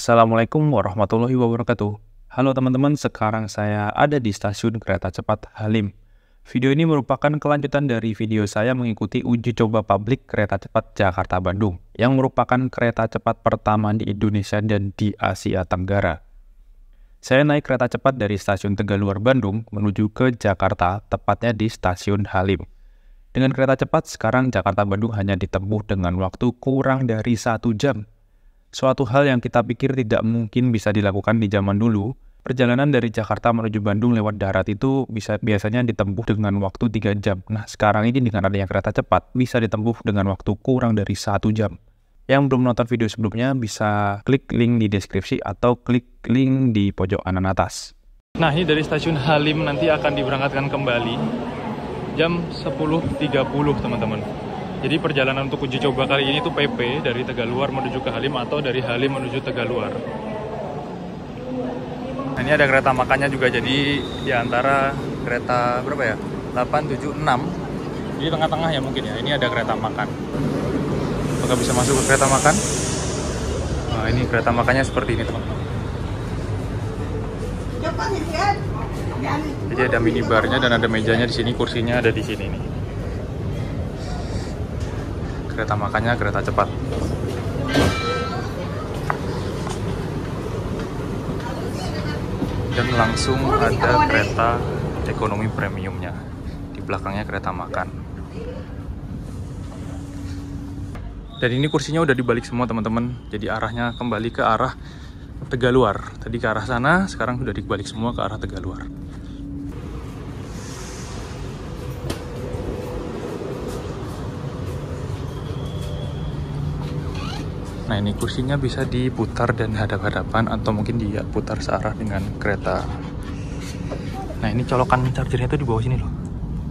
Assalamualaikum warahmatullahi wabarakatuh. Halo teman-teman, sekarang saya ada di stasiun kereta cepat Halim. Video ini merupakan kelanjutan dari video saya mengikuti uji coba publik kereta cepat Jakarta-Bandung, yang merupakan kereta cepat pertama di Indonesia dan di Asia Tenggara. Saya naik kereta cepat dari stasiun Tegaluar Bandung menuju ke Jakarta, tepatnya di stasiun Halim. Dengan kereta cepat, sekarang Jakarta-Bandung hanya ditempuh dengan waktu kurang dari 1 jam. Suatu hal yang kita pikir tidak mungkin bisa dilakukan di zaman dulu, perjalanan dari Jakarta menuju Bandung lewat darat itu biasanya ditempuh dengan waktu 3 jam. Nah, sekarang ini dengan adanya kereta cepat, bisa ditempuh dengan waktu kurang dari 1 jam. Yang belum nonton video sebelumnya bisa klik link di deskripsi atau klik link di pojok kanan atas. Nah, ini dari stasiun Halim nanti akan diberangkatkan kembali jam 10.30 teman-teman. Jadi perjalanan untuk uji coba kali ini tuh PP dari Tegaluar menuju ke Halim atau dari Halim menuju Tegaluar. Nah, ini ada kereta makannya juga, jadi di antara kereta berapa ya? 8, 7, 6. Di tengah-tengah ya mungkin ya. Ini ada kereta makan. Apakah bisa masuk ke kereta makan? Nah, ini kereta makannya seperti ini teman-teman. Jadi ada minibarnya dan ada mejanya di sini, kursinya ada di sini nih. Kereta makannya kereta cepat. Dan langsung ada kereta ekonomi premiumnya. Di belakangnya kereta makan. Dan ini kursinya udah dibalik semua teman-teman. Jadi arahnya kembali ke arah Tegaluar. Tadi ke arah sana, sekarang udah dibalik semua ke arah Tegaluar. Nah, ini kursinya bisa diputar dan hadap-hadapan atau mungkin dia putar searah dengan kereta. Nah, ini colokan chargernya tuh di bawah sini loh.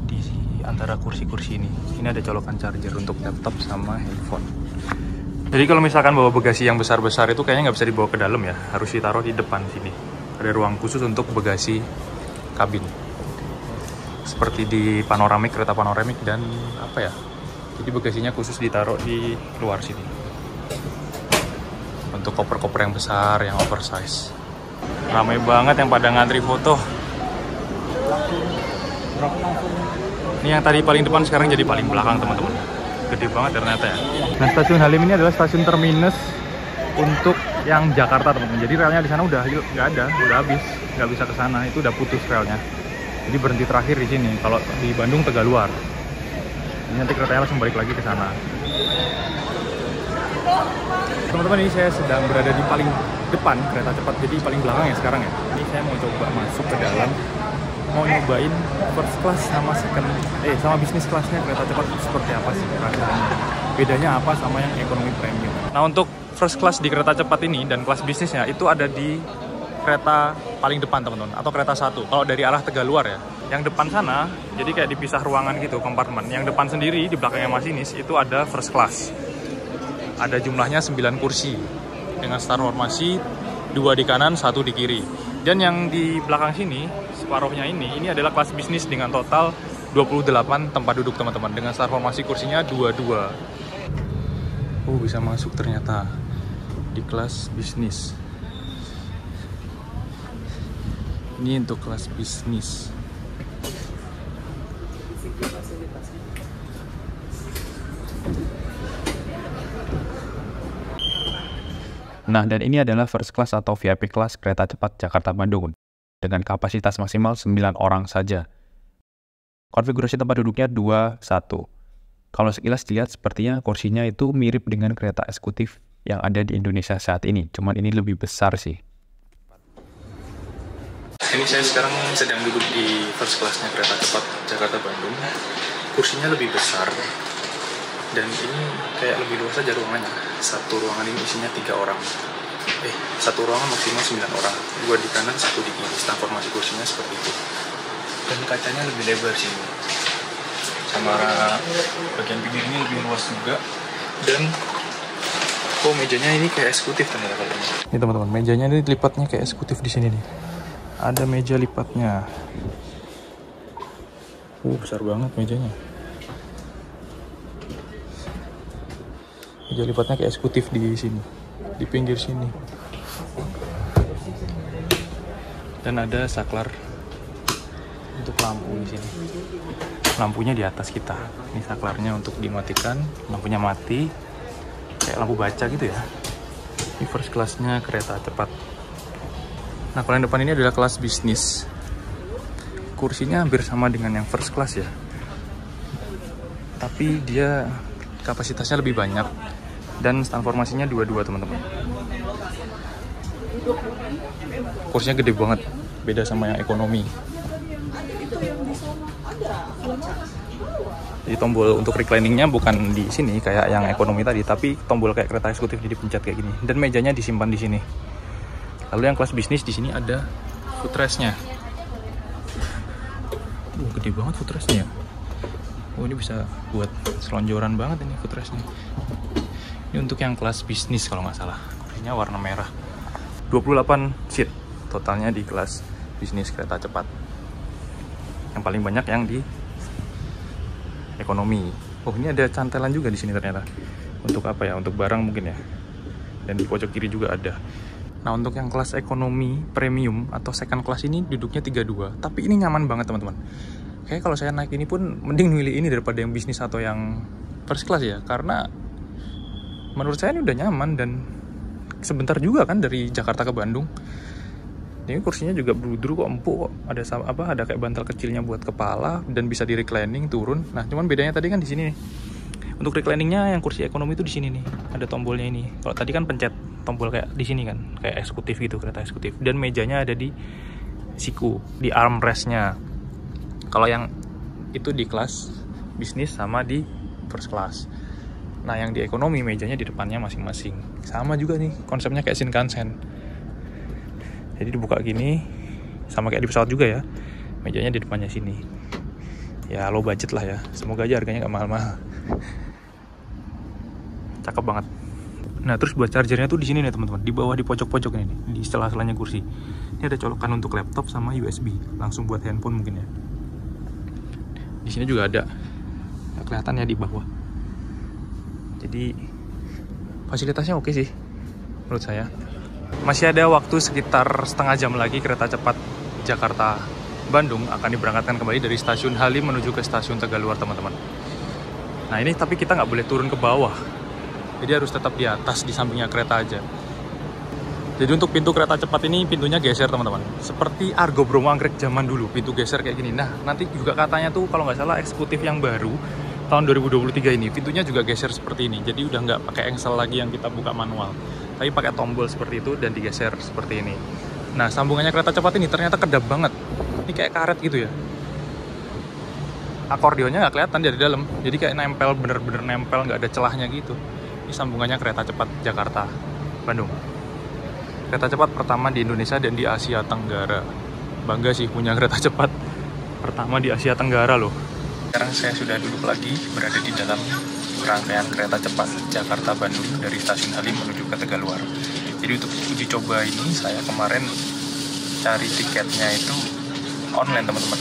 Di antara kursi-kursi ini. Ini ada colokan charger untuk laptop sama handphone. Jadi kalau misalkan bawa bagasi yang besar-besar itu kayaknya nggak bisa dibawa ke dalam ya. Harus ditaruh di depan sini. Ada ruang khusus untuk bagasi kabin. Seperti di panoramik, kereta panoramik dan apa ya. Jadi bagasinya khusus ditaruh di luar sini. Untuk koper-koper yang besar, yang oversize. Ramai banget yang pada ngantri foto. Ini yang tadi paling depan sekarang jadi paling belakang teman-teman. Gede banget ternyata ya. Nah, stasiun Halim ini adalah stasiun terminus untuk yang Jakarta teman-teman. Jadi relnya di sana udah nggak ada, udah habis, nggak bisa ke sana. Itu udah putus relnya. Jadi berhenti terakhir di sini. Kalau di Bandung Tegaluar. Ini nanti keretanya langsung balik lagi ke sana. Teman-teman, ini saya sedang berada di paling depan kereta cepat, jadi paling belakang ya sekarang ya. Ini saya mau coba masuk ke dalam, mau nyobain first class sama sama bisnis kelasnya kereta cepat seperti apa sih rasanya. Bedanya apa sama yang ekonomi premium. Nah, untuk first class di kereta cepat ini dan kelas bisnisnya itu ada di kereta paling depan teman-teman, atau kereta 1. Kalau dari arah Tegaluar ya, yang depan sana jadi kayak dipisah ruangan gitu, kompartemen. Yang depan sendiri di belakangnya masinis itu ada first class. Ada jumlahnya 9 kursi dengan start formasi 2 di kanan, 1 di kiri. Dan yang di belakang sini, separuhnya ini adalah kelas bisnis dengan total 28 tempat duduk teman-teman. Dengan start formasi kursinya 22. Oh, bisa masuk ternyata di kelas bisnis. Ini untuk kelas bisnis. Nah, dan ini adalah first class atau VIP class kereta cepat Jakarta-Bandung dengan kapasitas maksimal 9 orang saja. Konfigurasi tempat duduknya 2-1. Kalau sekilas dilihat sepertinya kursinya itu mirip dengan kereta eksekutif yang ada di Indonesia saat ini, cuman ini lebih besar sih. Ini saya sekarang sedang duduk di first class-nya kereta cepat Jakarta-Bandung. Kursinya lebih besar. Dan ini kayak lebih luas aja ruangannya. Satu ruangan ini isinya 3 orang. Satu ruangan maksimal 9 orang. 2 di kanan, 1 di kiri. Formasi kursinya seperti itu. Dan kacanya lebih lebar sih. Sama bagian pinggir ini lebih luas juga. Dan mejanya ini kayak eksekutif ternyata kalau ini. Ini teman-teman, mejanya ini lipatnya kayak eksekutif di sini nih. Ada meja lipatnya. Besar banget mejanya. Meja lipatnya kayak eksekutif di sini, di pinggir sini. Dan ada saklar untuk lampu di sini. Lampunya di atas kita. Ini saklarnya untuk dimatikan, lampunya mati. Kayak lampu baca gitu ya. Ini first class-nya kereta cepat. Nah, kalau yang depan ini adalah kelas bisnis. Kursinya hampir sama dengan yang first class ya. Tapi dia kapasitasnya lebih banyak. Dan transformasinya 22 teman-teman. Kursinya gede banget. Beda sama yang ekonomi. Jadi tombol untuk recliningnya bukan di sini kayak yang ekonomi tadi, tapi tombol kayak kereta eksekutif jadi pencet kayak gini. Dan mejanya disimpan di sini. Lalu yang kelas bisnis di sini ada footrest-nya. Gede banget footrest-nya. Ini bisa buat selonjoran banget ini footrest-nya. Ini untuk yang kelas bisnis kalau nggak salah. Kursinya warna merah. 28 seat totalnya di kelas bisnis kereta cepat. Yang paling banyak yang di ekonomi. Oh, ini ada cantelan juga di sini ternyata. Untuk apa ya? Untuk barang mungkin ya. Dan di pojok kiri juga ada. Nah, untuk yang kelas ekonomi premium atau second class ini duduknya 32. Tapi ini nyaman banget teman-teman. Kayak kalau saya naik ini pun mending milih ini daripada yang bisnis atau yang first class ya. Karena menurut saya ini udah nyaman dan sebentar juga kan dari Jakarta ke Bandung. Ini kursinya juga bludru kok, empuk kok. Ada kayak bantal kecilnya buat kepala dan bisa di reclining turun. Nah, cuman bedanya tadi kan di sini nih. Untuk recliningnya yang kursi ekonomi itu di sini nih. Ada tombolnya ini. Kalau tadi kan pencet tombol kayak di sini kan, kayak eksekutif gitu, kereta eksekutif. Dan mejanya ada di siku, di armrestnya. Kalau yang itu di kelas bisnis sama di first class. Nah, yang di ekonomi mejanya di depannya masing-masing. Sama juga nih, konsepnya kayak Shinkansen. Jadi dibuka gini, sama kayak di pesawat juga ya. Mejanya di depannya sini. Ya low budget lah ya. Semoga aja harganya nggak mahal-mahal. Cakep banget. Nah, terus buat chargernya tuh di sini nih teman-teman. Di bawah di pojok-pojok ini nih, di sela-selanya kursi. Ini ada colokan untuk laptop sama USB. Langsung buat handphone mungkin ya. Di sini juga ada. Nggak kelihatan ya di bawah. Jadi fasilitasnya oke sih menurut saya. Masih ada waktu sekitar setengah jam lagi kereta cepat Jakarta Bandung akan diberangkatkan kembali dari stasiun Halim menuju ke stasiun Tegaluar teman-teman. Nah, ini tapi kita nggak boleh turun ke bawah. Jadi harus tetap di atas, di sampingnya kereta aja. Jadi untuk pintu kereta cepat ini pintunya geser teman-teman. Seperti Argo Bromo Anggrek zaman dulu, pintu geser kayak gini. Nah, nanti juga katanya tuh kalau nggak salah eksekutif yang baru tahun 2023 ini pintunya juga geser seperti ini. Jadi udah nggak pakai engsel lagi yang kita buka manual, tapi pakai tombol seperti itu dan digeser seperti ini. Nah, sambungannya kereta cepat ini ternyata kedap banget. Ini kayak karet gitu ya. Akordionnya nggak kelihatan dari dalam, jadi kayak nempel, bener-bener nempel, nggak ada celahnya gitu. Ini sambungannya kereta cepat Jakarta Bandung. Kereta cepat pertama di Indonesia dan di Asia Tenggara. Bangga sih punya kereta cepat pertama di Asia Tenggara loh. Sekarang saya sudah duduk lagi berada di dalam rangkaian kereta cepat Jakarta Bandung dari stasiun Halim menuju ke Tegaluar. Jadi untuk uji coba ini saya kemarin cari tiketnya itu online teman-teman.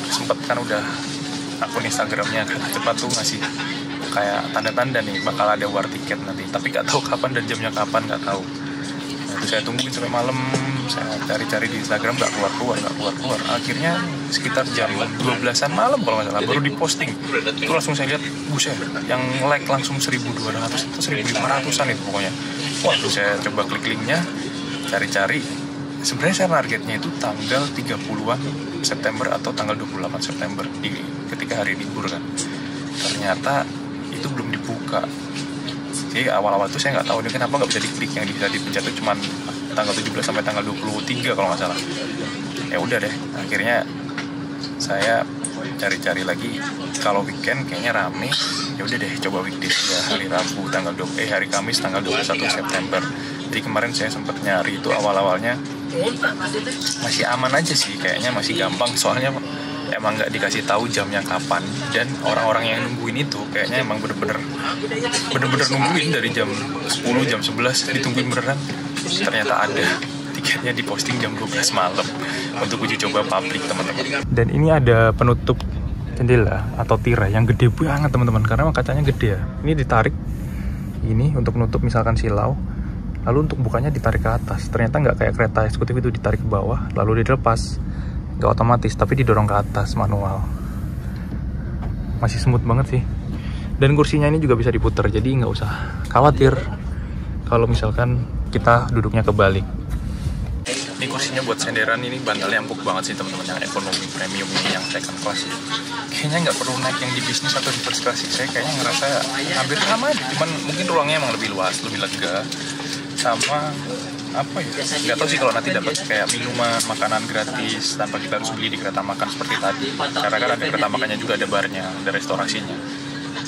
Sempet kan udah akun Instagramnya kereta cepat tuh ngasih kayak tanda-tanda nih bakal ada war tiket nanti. Tapi nggak tahu kapan dan jamnya kapan, nggak tahu. Nah, saya tungguin sampai malam, saya cari-cari di Instagram nggak keluar. Akhirnya sekitar jam 12-an malam kalau nggak salah baru diposting. Itu langsung saya lihat, buset, yang like langsung 1.200 atau 1.500-an itu pokoknya. Wah, terus saya coba klik linknya, cari-cari. Sebenarnya saya targetnya itu tanggal 30-an September atau tanggal 28 September ketika hari libur kan. Ternyata itu belum dibuka. Jadi awal-awal itu saya nggak tahu ini kenapa nggak bisa diklik, yang bisa dipencet itu cuma tanggal 17 sampai tanggal 23 kalau nggak salah. Ya udah deh, akhirnya saya cari-cari lagi. Kalau weekend kayaknya rame, ya udah deh coba weekdays ya, hari Rabu hari Kamis tanggal 21 September. Jadi kemarin saya sempat nyari itu awal-awalnya masih aman aja sih, kayaknya masih gampang soalnya emang nggak dikasih tahu jamnya kapan, dan orang-orang yang nungguin itu kayaknya emang bener-bener nungguin dari jam 10, jam 11 ditungguin beneran. Ternyata ada tiketnya diposting jam 12 malam untuk uji coba publik teman-teman. Dan ini ada penutup jendela atau tirai yang gede banget teman-teman, karena kacanya gede ya. Ini ditarik ini untuk nutup misalkan silau. Lalu untuk bukanya ditarik ke atas. Ternyata nggak kayak kereta eksekutif itu ditarik ke bawah, lalu dilepas. Nggak otomatis, tapi didorong ke atas manual. Masih smooth banget sih. Dan kursinya ini juga bisa diputar, jadi nggak usah khawatir kalau misalkan kita duduknya kebalik. Ini kursinya buat senderan, ini bantalnya empuk banget sih teman-teman, yang ekonomi premium ini, yang second class ya. Kayaknya nggak perlu naik yang di bisnis atau di first class sih. Saya kayaknya ngerasa hampir sama aja, cuman mungkin ruangnya emang lebih luas, lebih lega. Sama apa ya, nggak tahu sih kalau nanti dapat kayak minuman, makanan gratis tanpa kita harus beli di kereta makan seperti tadi. Karena kan ada kereta makannya juga, ada barnya, ada restorasinya.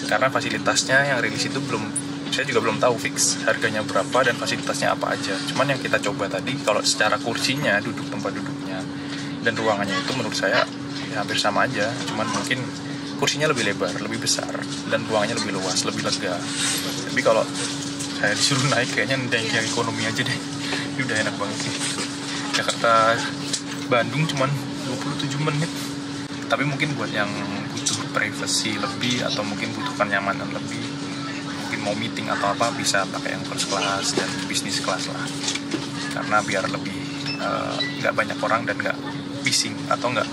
Karena fasilitasnya yang rilis itu saya juga belum tahu fix harganya berapa dan fasilitasnya apa aja. Cuman yang kita coba tadi, kalau secara kursinya, tempat duduknya dan ruangannya itu menurut saya ya hampir sama aja. Cuman mungkin kursinya lebih lebar, lebih besar, dan ruangannya lebih luas, lebih lega. Tapi kalau saya disuruh naik, kayaknya yang ekonomi aja deh. Ini udah enak banget sih. Jakarta Bandung cuman 27 menit. Tapi mungkin buat yang butuh privacy lebih atau mungkin butuh kenyamanan lebih, mungkin mau meeting atau apa, bisa pakai yang first class dan business class lah. Karena biar lebih nggak banyak orang dan nggak bising atau nggak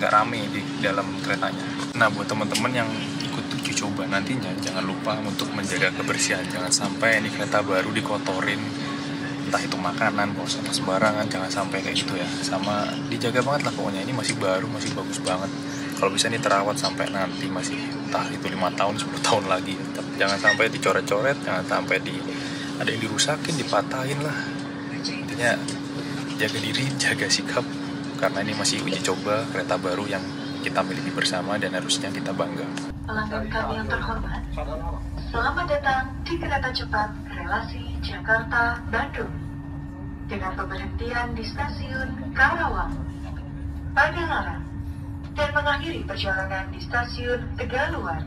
rame di dalam keretanya. Nah, buat teman-teman yang ikut uji coba nantinya, jangan lupa untuk menjaga kebersihan. Jangan sampai ini kereta baru dikotorin, entah itu makanan, bawa sama sembarangan, jangan sampai kayak gitu ya. Sama dijaga banget lah pokoknya, ini masih baru, masih bagus banget. Kalau bisa ini terawat sampai nanti masih entah itu 5 tahun, 10 tahun lagi. Jangan sampai dicoret-coret, jangan sampai ada yang dirusakin, dipatahin lah. Intinya jaga diri, jaga sikap, karena ini masih uji coba kereta baru yang kita miliki bersama dan harusnya kita bangga. Pelanggan kami yang terhormat, selamat datang di kereta cepat relasi Jakarta-Bandung dengan pemberhentian di stasiun Karawang, Padalarang, dan mengakhiri perjalanan di stasiun Tegaluar.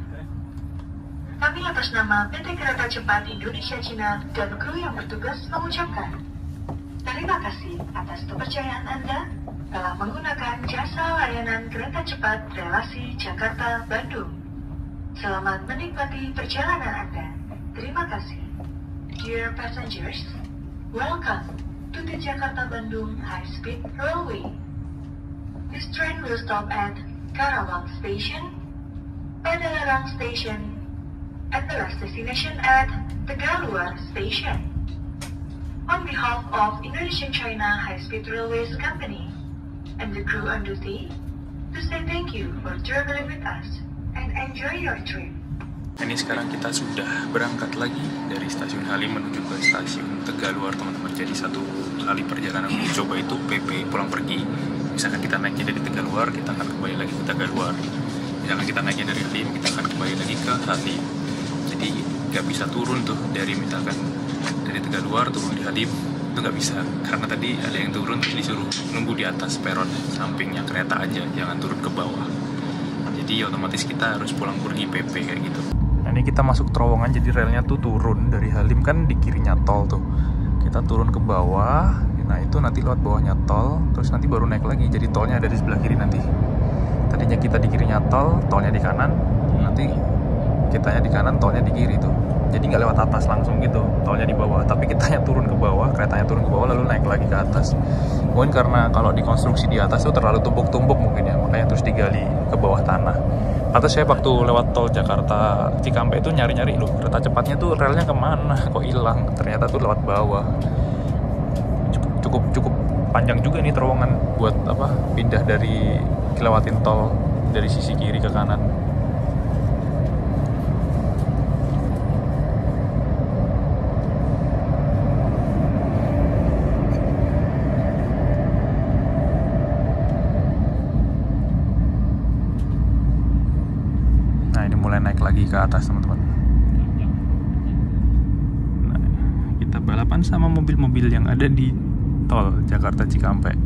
Kami atas nama PT Kereta Cepat Indonesia Cina dan kru yang bertugas mengucapkan terima kasih atas kepercayaan Anda telah menggunakan jasa layanan kereta cepat relasi Jakarta-Bandung. Selamat menikmati perjalanan Anda. Terima kasih. Dear passengers, welcome to the Jakarta-Bandung High Speed Railway. This train will stop at Karawang Station, Padalarang Station, and the last destination at Tegaluar Station. On behalf of Indonesian China High Speed Railways Company and the crew on duty, to say thank you for traveling with us and enjoy your trip. Ini sekarang kita sudah berangkat lagi dari stasiun Halim menuju ke stasiun Tegaluar, teman-teman. Jadi satu kali perjalanan uji coba itu PP pulang pergi. Misalkan kita naiknya dari Tegaluar, kita akan kembali lagi ke Tegaluar. Misalkan kita naiknya dari Halim, kita akan kembali lagi ke Halim. Jadi nggak bisa turun tuh dari misalkan dari Tegaluar turun di Halim, itu nggak bisa. Karena tadi ada yang turun disuruh nunggu di atas peron sampingnya kereta aja, jangan turun ke bawah. Jadi otomatis kita harus pulang pergi PP kayak gitu. Nah, ini kita masuk terowongan, jadi relnya tuh turun dari Halim, kan di kirinya tol tuh. Kita turun ke bawah, nah itu nanti lewat bawahnya tol, terus nanti baru naik lagi. Jadi tolnya ada di sebelah kiri nanti. Tadinya kita di kirinya tol, tolnya di kanan, nanti kitanya di kanan, tolnya di kiri tuh. Jadi nggak lewat atas langsung gitu, tolnya di bawah. Tapi kitanya turun ke bawah, keretanya turun ke bawah, lalu naik lagi ke atas. Mungkin karena kalau dikonstruksi di atas tuh terlalu tumpuk-tumpuk mungkin ya, makanya terus digali ke bawah tanah. Atau saya waktu lewat tol Jakarta Cikampek itu nyari-nyari loh, kereta cepatnya tuh relnya kemana, kok hilang? Ternyata tuh lewat bawah. Cukup panjang juga nih terowongan buat apa? Pindah dari lewatin tol dari sisi kiri ke kanan. Naik lagi ke atas, teman-teman. Nah, kita balapan sama mobil-mobil yang ada di tol Jakarta Cikampek.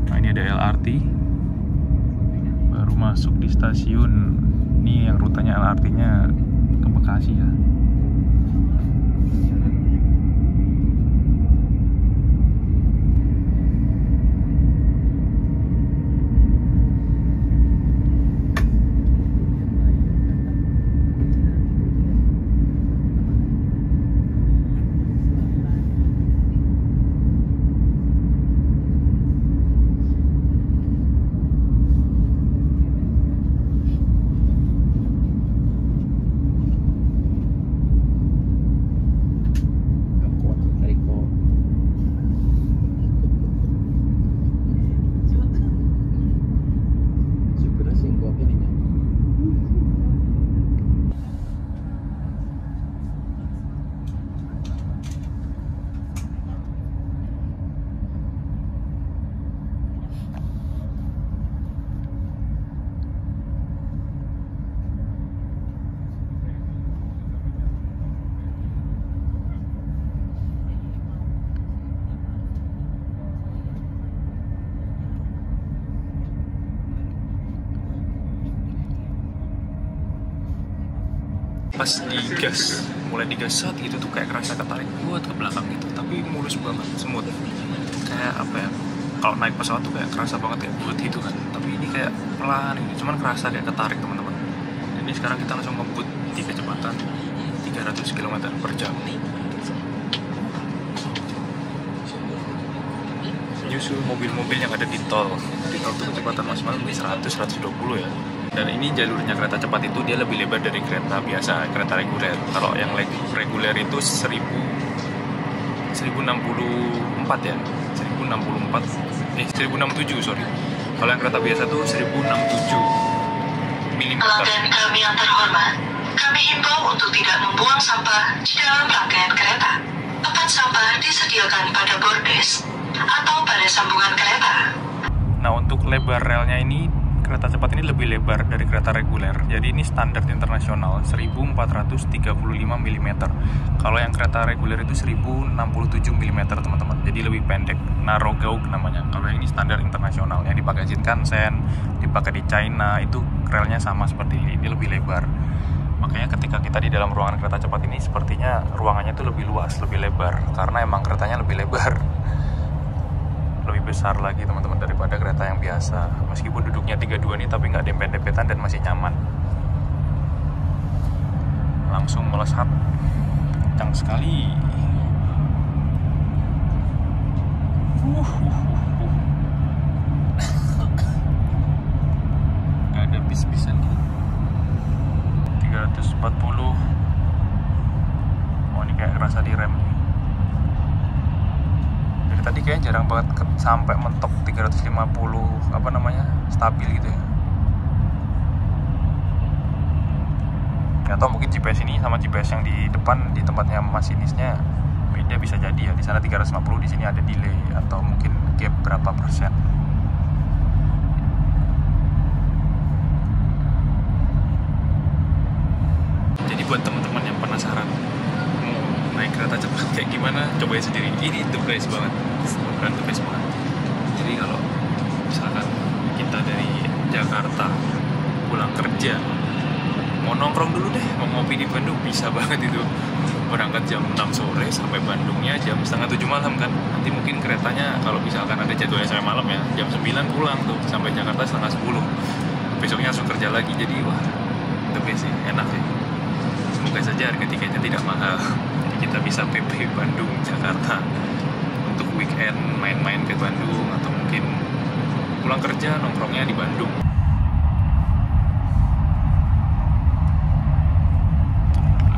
Nah, ini ada LRT baru masuk di stasiun. Ini yang rutenya LRT-nya ke Bekasi ya. pas digas, mulai digas saat gitu tuh kayak kerasa ketarik buat ke belakang gitu, tapi mulus banget, smooth. Kayak apa ya, kalau naik pesawat tuh kayak kerasa banget kayak buat gitu kan, tapi ini kayak pelan gitu, cuman kerasa kayak ketarik teman-teman. Ini sekarang kita langsung ngebut di kecepatan 300 km per jam. Nyusul mobil-mobil yang ada di tol. Di tol tuh kecepatan maksimal 100-120 ya. Dan ini jalurnya kereta cepat itu dia lebih lebar dari kereta biasa, kereta reguler. Kalau yang reguler itu 1064 ya, 1067 sorry. Kalau yang kereta biasa tuh 1067 mm. Pelanggan kami yang terhormat, kami himbau untuk tidak membuang sampah di dalam rangkaian kereta. Tempat sampah disediakan pada bordes atau pada sambungan kereta. Nah, untuk lebar relnya ini, kereta cepat ini lebih lebar dari kereta reguler. Jadi ini standar internasional 1435 mm. Kalau yang kereta reguler itu 1067 mm teman-teman. Jadi lebih pendek, narrow gauge namanya. Kalau yang ini standar internasional yang dipakai Shinkansen, dipakai di China, itu relnya sama seperti ini. Ini lebih lebar. Makanya ketika kita di dalam ruangan kereta cepat ini sepertinya ruangannya itu lebih luas, lebih lebar karena emang keretanya lebih lebar. Lebih besar lagi teman-teman daripada kereta yang biasa. Meskipun duduknya 32 nih, tapi nggak dempet-dempetan dan masih nyaman. Langsung melesat, kencang sekali. Nggak ada bis-bisan gitu. 340. Oh, ini kayak kerasa direm. Tadi kayaknya jarang banget sampai mentok 350 stabil gitu ya. Atau mungkin GPS ini sama GPS yang di depan di tempatnya masinisnya beda, bisa jadi ya. Di sana 350, di sini ada delay atau mungkin gap berapa persen. Jadi buat teman-teman yang penasaran naik kereta cepat kayak gimana, cobain sendiri. Ini the best banget, bukan the best banget. Jadi kalau misalkan kita dari Jakarta pulang kerja, mau nongkrong dulu deh, mau ngopi di Bandung, bisa banget itu. Berangkat jam 6 sore sampai Bandungnya jam setengah 7 malam kan. Nanti mungkin keretanya kalau misalkan ada jadwalnya sampai malam ya, jam 9 pulang tuh sampai Jakarta setengah 10. Besoknya langsung kerja lagi. Jadi wah, the best sih, enak ya. Semoga saja harga tiketnya tidak mahal. Kita bisa PP Bandung, Jakarta untuk weekend main-main ke Bandung, atau mungkin pulang kerja nongkrongnya di Bandung.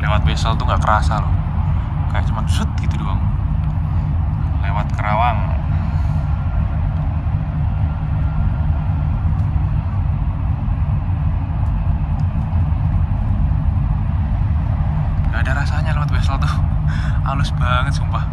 Lewat Besel tuh nggak kerasa loh, kayak cuma set gitu doang. Lewat Kerawang, nggak ada rasanya lewat Besel tuh. Halus banget sumpah.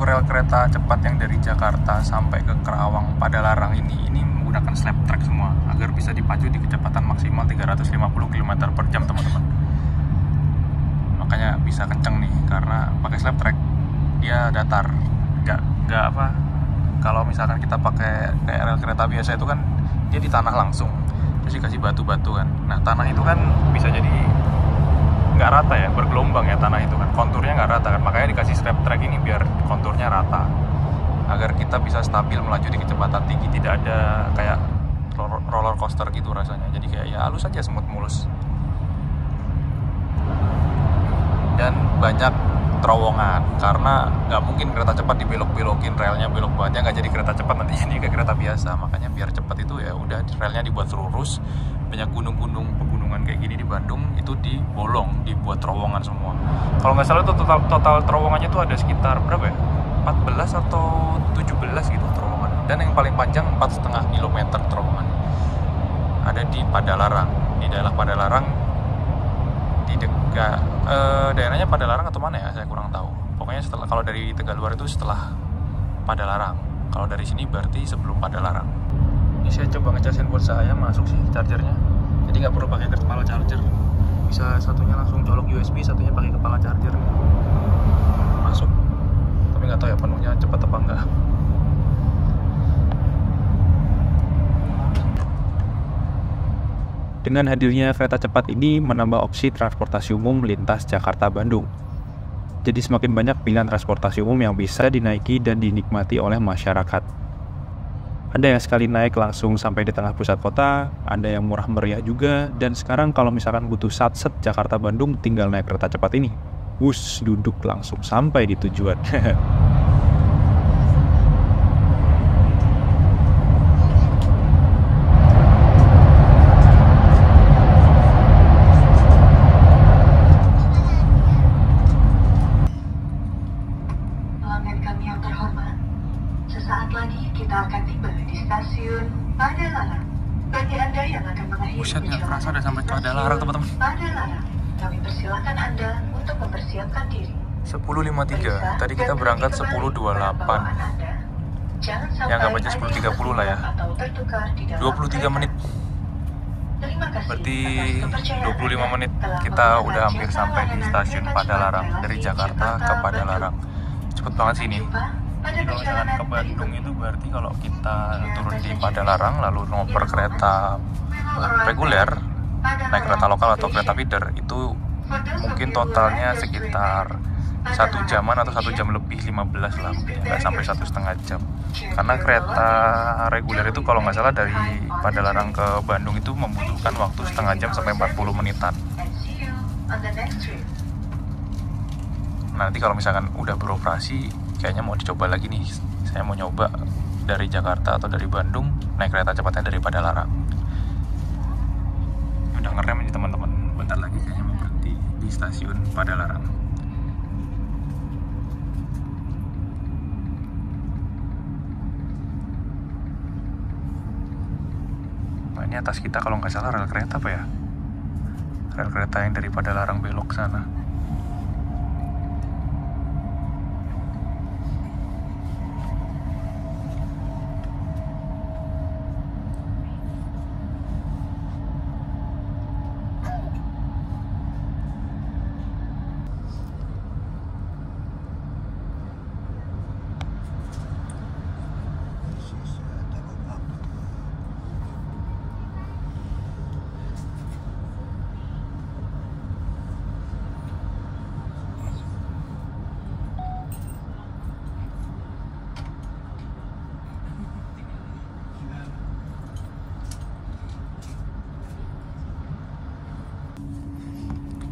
Rel kereta cepat yang dari Jakarta sampai ke Kerawang Padalarang ini menggunakan slab track semua agar bisa dipacu di kecepatan maksimal 350 km per jam teman-teman. Makanya bisa kenceng nih karena pakai slab track, dia datar, nggak apa. Kalau misalkan kita pakai rel kereta biasa itu kan dia di tanah langsung, terus dikasih batu-batu kan. Nah tanah itu kan bisa jadi nggak rata ya, bergelombang ya tanah itu kan, konturnya nggak rata kan, makanya dikasih strap track ini biar konturnya rata agar kita bisa stabil melaju di kecepatan tinggi, tidak ada kayak roller coaster gitu rasanya. Jadi kayak ya halus aja, smooth, mulus. Dan banyak terowongan karena nggak mungkin kereta cepat dibelok-belokin, relnya belok banget, nggak jadi kereta cepat nantinya, ini kayak kereta biasa. Makanya biar cepat itu ya udah relnya dibuat lurus. Banyak gunung-gunung, pegunungan kayak gini di Bandung itu dibolong, dibuat terowongan semua. Kalau nggak salah itu total terowongannya itu ada sekitar berapa ya? 14 atau 17 gitu terowongan. Dan yang paling panjang 4,5 km terowongan. ada di Padalarang, di daerah Padalarang, di dekat daerahnya Padalarang atau mana ya, saya kurang tahu. Pokoknya setelah, kalau dari Tegaluar itu setelah Padalarang, kalau dari sini berarti sebelum Padalarang. Ini saya coba ngecasin buat saya, masuk sih chargernya, jadi nggak perlu pakai kepala charger, bisa satunya langsung colok USB, satunya pakai kepala charger, masuk. Tapi nggak tahu ya penuhnya cepat apa enggak. Dengan hadirnya kereta cepat ini menambah opsi transportasi umum lintas Jakarta-Bandung. Jadi semakin banyak pilihan transportasi umum yang bisa dinaiki dan dinikmati oleh masyarakat. Ada yang sekali naik langsung sampai di tengah pusat kota, ada yang murah meriah juga, dan sekarang kalau misalkan butuh satset Jakarta-Bandung tinggal naik kereta cepat ini. Wus, duduk langsung sampai di tujuan. Pelanggan kami yang terhormat, sesaat lagi kita akan tiba di stasiun Padalarang. Bagi Anda yang akan mengakhiri Buset, nggak kerasa udah sampai Padalarang, teman-teman. Padalarang, kami persilakan Anda untuk mempersiapkan diri. 10.53, tadi kita berangkat 10.28. Jangan Ya, nggak baca 10.30 lah ya. atau tertukar di dalam 23 menit. Terima kasih Berarti atas kepercayaan 25 Anda menit telah kita menggunakan udah hampir jasa sampai di layanan stasiun kereta Padalarang. cepat Dari relasi Jakarta ke Jakarta, Padalarang. Cepet banget sih ini. Jumpa pada Jadi kalau misalkan perjalanan ke Bandung berikutnya. itu berarti kalau kita turun di Padalarang lalu ngoper kereta reguler, naik kereta lokal atau kereta feeder, itu mungkin totalnya sekitar 1 jaman atau 1 jam lebih 15 lah, mungkin nggak sampai 1,5 jam. Karena kereta reguler itu kalau nggak salah dari Padalarang ke Bandung itu membutuhkan waktu setengah jam sampai 40 menitan. And see you on the next trip. Nanti kalau misalkan udah beroperasi, kayaknya mau dicoba lagi nih. Saya mau nyoba dari Jakarta atau dari Bandung naik kereta cepatnya dari Padalarang. Udah ngerem nih teman-teman. Bentar lagi kayaknya mau berhenti di stasiun Padalarang. Nah, ini atas kita kalau nggak salah rel kereta apa ya? Rel kereta yang dari Padalarang belok sana.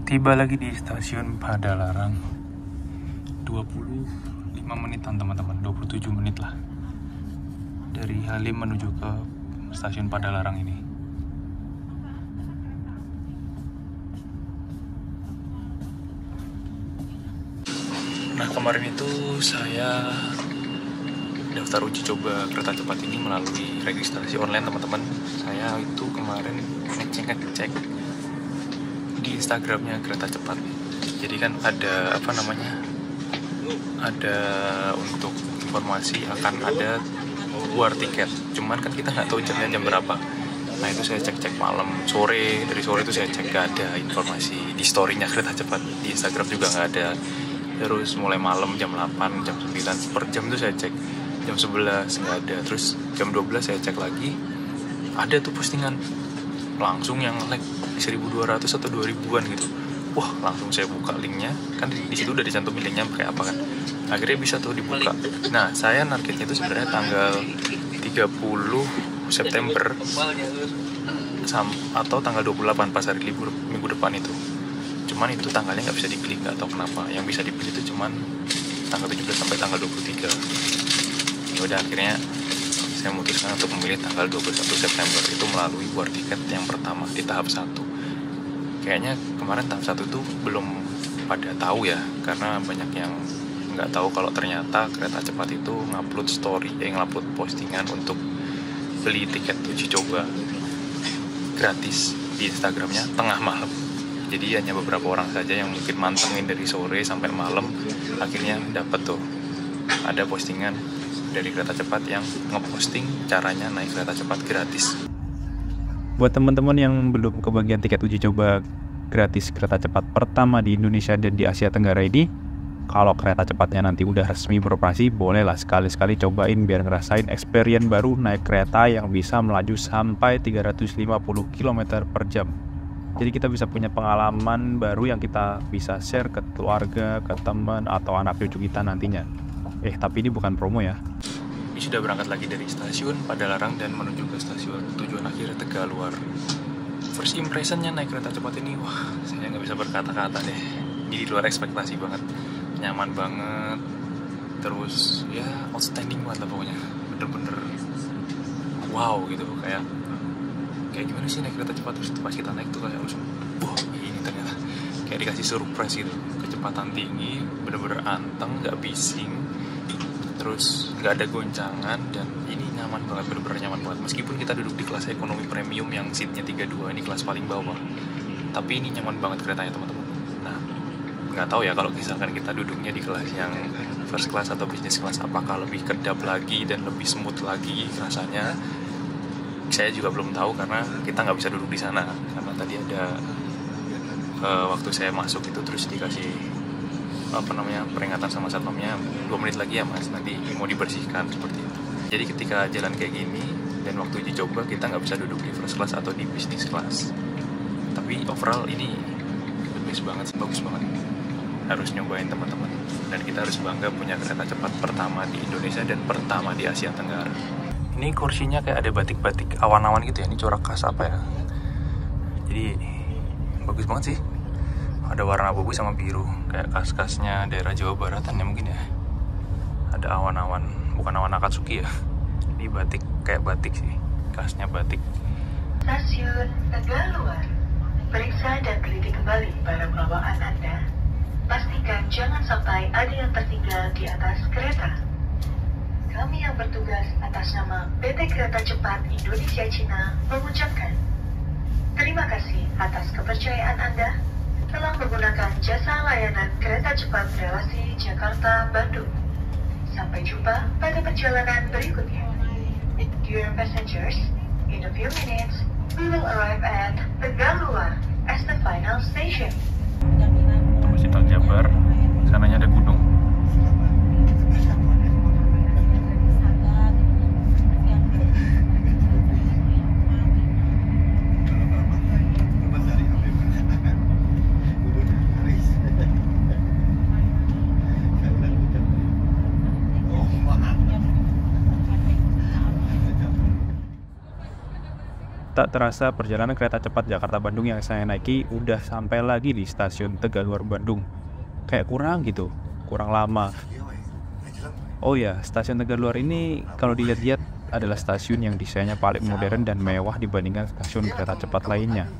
Tiba lagi di stasiun Padalarang. 25 menitan teman-teman, 27 menit lah dari Halim menuju ke stasiun Padalarang ini. Nah, kemarin itu saya daftar uji coba kereta cepat ini melalui registrasi online teman-teman. Saya itu kemarin ngecek di Instagramnya kereta cepat. Jadi kan ada apa namanya, ada untuk informasi akan ada war tiket. Cuman kan kita nggak tahu jamnya jam berapa. Nah itu saya cek malam, sore, dari sore itu saya cek gak ada informasi di storynya kereta cepat. Di Instagram juga nggak ada. Terus mulai malam jam 8, jam 9 per jam itu saya cek. Jam 11 nggak ada. Terus jam 12 saya cek lagi, ada tuh postingan langsung yang like 1.200 atau 2.000-an gitu. Wah, langsung saya buka linknya. Kan di situ udah dicantumin linknya pakai apa kan. Akhirnya bisa tuh dibuka. Nah, saya targetnya itu sebenarnya tanggal 30 September atau tanggal 28 pas hari libur minggu depan itu. Cuman itu tanggalnya nggak bisa dipilih, nggak tahu kenapa. Yang bisa dipilih itu cuman tanggal 17 sampai tanggal 23. Ya udah, akhirnya saya memutuskan untuk memilih tanggal 21 September itu melalui war tiket yang pertama di tahap 1. Kayaknya kemarin tahap 1 itu belum pada tahu ya, karena banyak yang nggak tahu kalau ternyata kereta cepat itu ngupload story, ngupload postingan untuk beli tiket uji coba. gratis di Instagramnya tengah malam. Jadi hanya beberapa orang saja yang mungkin mantengin dari sore sampai malam, akhirnya dapat tuh ada postingan dari kereta cepat yang ngeposting caranya naik kereta cepat gratis. Buat teman-teman yang belum kebagian tiket uji coba gratis kereta cepat pertama di Indonesia dan di Asia Tenggara ini, kalau kereta cepatnya nanti udah resmi beroperasi, bolehlah sekali-sekali cobain biar ngerasain experience baru naik kereta yang bisa melaju sampai 350 km per jam. Jadi kita bisa punya pengalaman baru yang kita bisa share ke keluarga, ke teman, atau anak cucu kita nantinya. Tapi ini bukan promo ya. Ini sudah berangkat lagi dari stasiun Padalarang dan menuju ke stasiun tujuan akhir Tegaluar. First impressionnya naik kereta cepat ini, wah, saya nggak bisa berkata-kata deh. Ini di luar ekspektasi banget, nyaman banget, terus ya outstanding banget lah pokoknya, bener-bener wow gitu, kayak gimana sih naik kereta cepat. Terus pas kita naik tuh kayak langsung, wah ini ternyata kayak dikasih surprise gitu, kecepatan tinggi, bener-bener anteng, nggak bising, terus nggak ada goncangan, dan ini nyaman banget, bener-bener nyaman banget. Meskipun kita duduk di kelas ekonomi premium yang seatnya 32, ini kelas paling bawah, tapi ini nyaman banget keretanya teman-teman. Nah, nggak tahu ya kalau misalkan kita duduknya di kelas yang first class atau business class, apakah lebih kedap lagi dan lebih smooth lagi rasanya. Saya juga belum tahu karena kita nggak bisa duduk di sana, karena tadi ada waktu saya masuk itu terus dikasih peringatan sama satpamnya, 2 menit lagi ya mas, nanti mau dibersihkan, seperti itu. Jadi ketika jalan kayak gini dan waktu uji coba kita nggak bisa duduk di first class atau di business class, tapi overall ini the best banget sih, bagus banget, harus nyobain teman-teman. Dan kita harus bangga punya kereta cepat pertama di Indonesia dan pertama di Asia Tenggara. Ini kursinya kayak ada batik-batik awan-awan gitu ya, ini corak khas apa ya, jadi bagus banget sih. Ada warna abu-abu sama biru, kayak khas-khasnya daerah Jawa Baratan ya mungkin ya. Ada awan-awan, bukan awan Akatsuki ya. Ini batik, kayak batik sih, khasnya batik. Stasiun Tegaluar. Periksa dan teliti kembali barang bawaan Anda. Pastikan jangan sampai ada yang tertinggal di atas kereta. Kami yang bertugas atas nama PT Kereta Cepat Indonesia Cina mengucapkan terima kasih atas kepercayaan Anda telah menggunakan jasa layanan kereta cepat relasi Jakarta-Bandung. Sampai jumpa pada perjalanan berikutnya. Dear passengers, in a few minutes, we will arrive at Tegaluar as the final station. Masih Tol Jabar, sananya ada gunung. Tak terasa perjalanan kereta cepat Jakarta-Bandung yang saya naiki udah sampai lagi di stasiun Tegaluar Bandung. Kayak kurang gitu, kurang lama. Oh ya, stasiun Tegaluar ini kalau dilihat-lihat adalah stasiun yang desainnya paling modern dan mewah dibandingkan stasiun kereta cepat lainnya.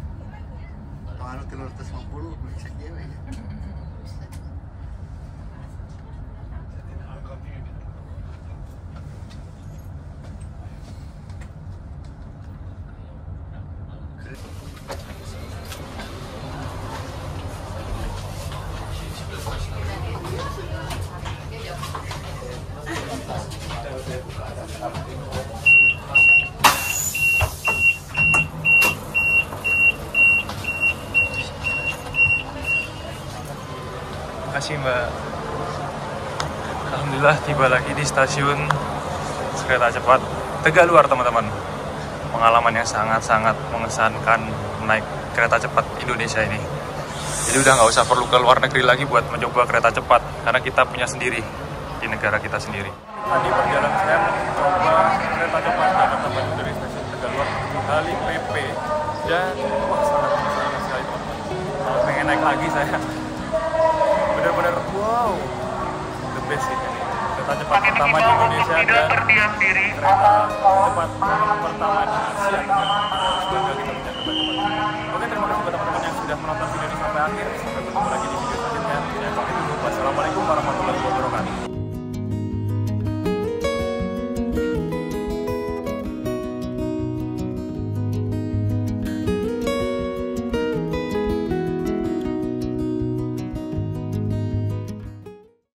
Makasih Mbak. Alhamdulillah tiba lagi di stasiun kereta cepat Tegaluar teman-teman. Pengalaman yang sangat-sangat mengesankan naik kereta cepat Indonesia ini. Jadi udah nggak usah perlu ke luar negeri lagi buat mencoba kereta cepat, karena kita punya sendiri di negara kita sendiri. Tadi perjalanan saya mencoba kereta cepat Jakarta-Bandung dari stasiun Tegaluar Halim PP, dan wah sangat menyenangkan sekali teman-teman. Pengen naik lagi saya. Bener-bener wow, the best sih ini. Kereta cepat pertama di Indonesia dan kereta cepat pertama di Asia. Bangga kita punya kereta cepat. Oke, terima kasih buat teman-teman yang sudah menonton video ini sampai akhir. Sampai bertemu lagi di video selanjutnya.